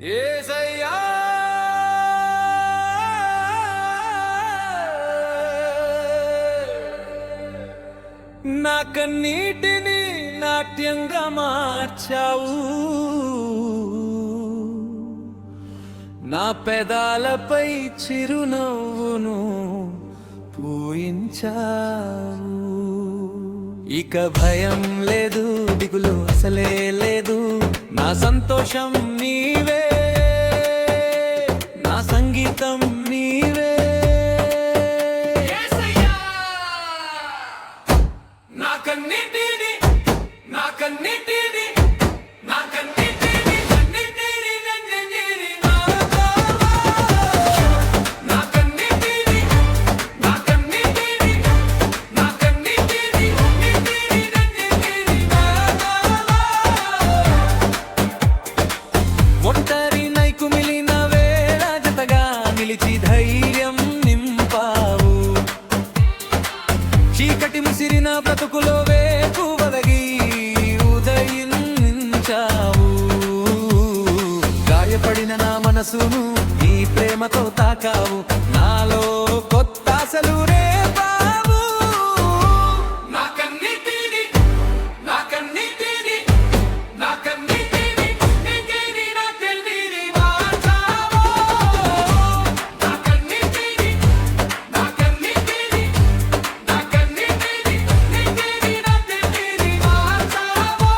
యేసయ్యా నా కన్నీటిని నాట్యంగా మార్చావు, నా పెదాలపై చిరునవ్వును పూయించావు. ఇక భయం లేదు, దిగులు అసలే లేదు, నా సంతోషం నీవే, నా సంగీతం నీవే. నా కన్నిటిని నా కన్నిటిని నా కన్నిటిని కన్నిటిని నంజనిని నా కన్నిటిని నా కన్నిటిని నా కన్నిటిని కన్నిటిని నంజనిని ఒంటరి నైకు మిలిన వేళ జతగా నిలిచి ధైర్యం నింపావు, చీకటి ముసిరిన బ్రతుకులో వేకు వదగి ఉదయించావు. గాయపడిన నా మనసును నీ ప్రేమతో తాకావు, నాలో కొత్త ఆశలు రేపావు. నా కన్నిటిని నా కన్నిటిని నా కన్నిటిని కన్నిటిని నా తెల్లిని మార్చావు. నా కన్నిటిని నా కన్నిటిని నా కన్నిటిని కన్నిటిని నా తెల్లిని మార్చావు.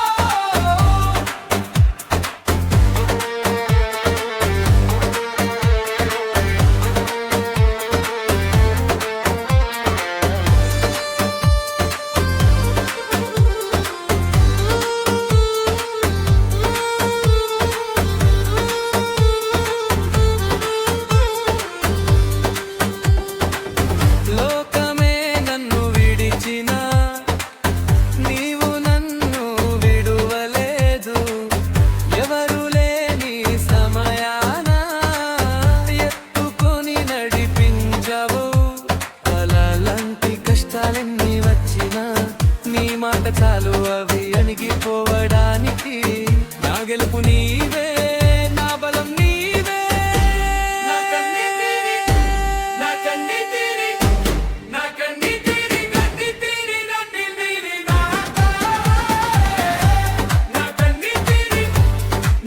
లోకమే నన్ను విడిచినా నీవు నన్ను విడువలేదు, ఎవరు లేని సమయాన ఎత్తుకొని నడిపించవు. అలలాంటి కష్టాలెన్ని వచ్చినా నీ మాట చాలు అవి అణిగిపోవడానికి. నా గెలుపు నీవే, నా బలం నీవే. నా కన్నిటిని నా కన్నిటిని నా కన్నిటిని కన్నిటిని నన్నిటిని నా కన్నిటిని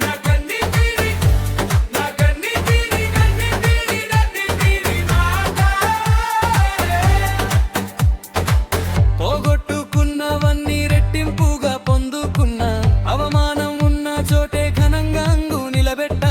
నా కన్నిటిని నా కన్నిటిని కన్నిటిని నన్నిటిని పోగొట్టుకున్నవన్నీ రెట్టింపుగా పొందుకున్నా, అవమానం ఉన్న చోటే ఘనంగా అంగు నిలబెట్ట